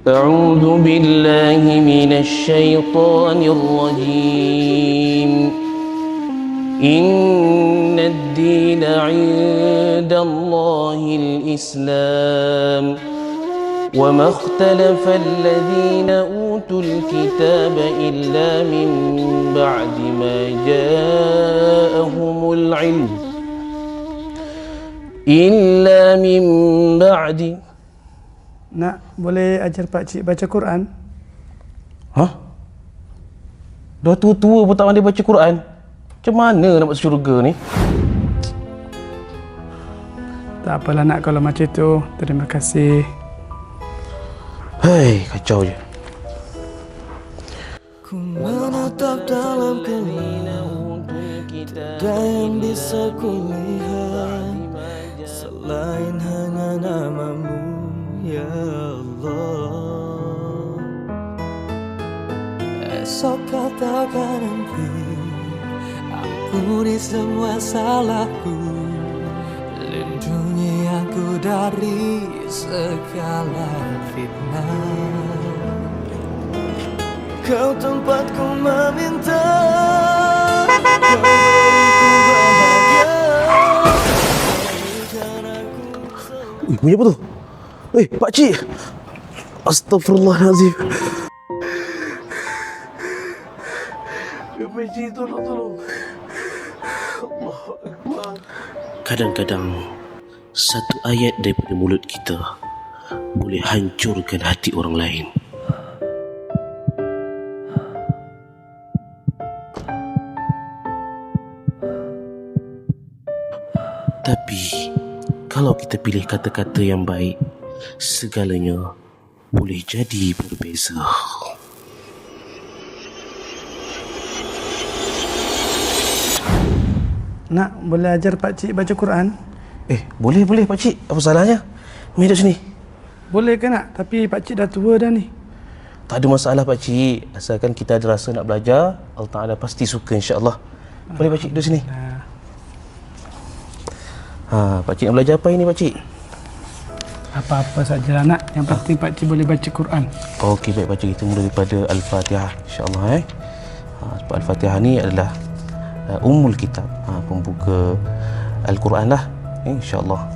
أعوذ بالله من الشيطان الرجيم إن الدين عند الله الإسلام وما اختلف الذين أوتوا الكتاب إلا من بعد ما جاءهم العلم إلا من بعد. Nak, boleh ajar pakcik baca Quran? Hah? Dah tua-tua pun tak pandai baca Quran. Macam mana nak masuk syurga ni? Tak apalah nak kalau macam tu. Terima kasih. Hei, kacau je. Ku menatap dalam keliling, tiada yang bisa kulihat selain hanya namamu, ya Allah. Esok kau takkan nanti ampuni semua salahku, lindungi aku dari segala fitnah. Kau tempatku meminta, kau beriku bahagia, berikan aku semua. Bunyi apa tu? Pakcik! Astaghfirullahalazim. Pakcik, tolong. Allahu Akbar. Kadang-kadang satu ayat daripada mulut kita boleh hancurkan hati orang lain. Tapi kalau kita pilih kata-kata yang baik, segalanya boleh jadi berbeza. Nak, boleh ajar pakcik baca Quran? Boleh pakcik. Apa salahnya? Mari duduk sini. Boleh ke nak? Tapi pakcik dah tua dah ni. Tak ada masalah pakcik. Asalkan kita ada rasa nak belajar, Allah Ta'ala pasti suka insya-Allah. Boleh pakcik duduk sini. Pakcik nak belajar apa ini pakcik? Apa-apa sajalah nak. Yang penting pakcik boleh baca Quran. Okey, baik pakcik, kita mula daripada Al-Fatihah insya-Allah. Sebab Al-Fatihah ni adalah ummul kitab, pembuka Al-Quran lah, insya-Allah.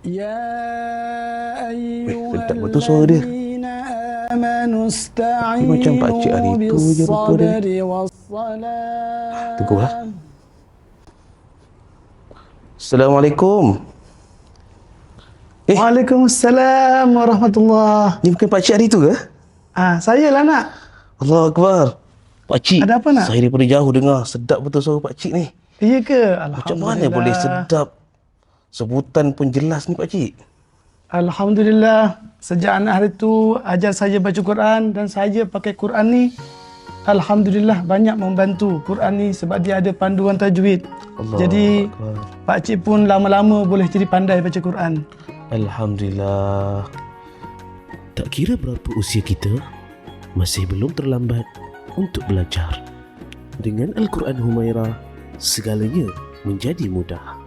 Ya sedap betul suara dia. Dia macam pakcik hari tu je rupa dia. Tunggulah. Assalamualaikum. Waalaikumsalam warahmatullahi. Ni bukan pakcik hari tu ke? Saya lah nak. Allahu Akbar. Pakcik, Ada apa nak? saya daripada jauh dengar sedap betul suara pakcik ni. Iya ke? Macam mana boleh sedap? Sebutan pun jelas ni pakcik. Alhamdulillah. Sejak anak hari tu ajar saya baca Quran dan saya pakai Quran ni. Alhamdulillah banyak membantu Quran ni sebab dia ada panduan tajwid. Jadi pakcik pun lama-lama boleh jadi pandai baca Quran. Alhamdulillah. Tak kira berapa usia kita, masih belum terlambat untuk belajar. Dengan Al-Quran Humairah, segalanya menjadi mudah.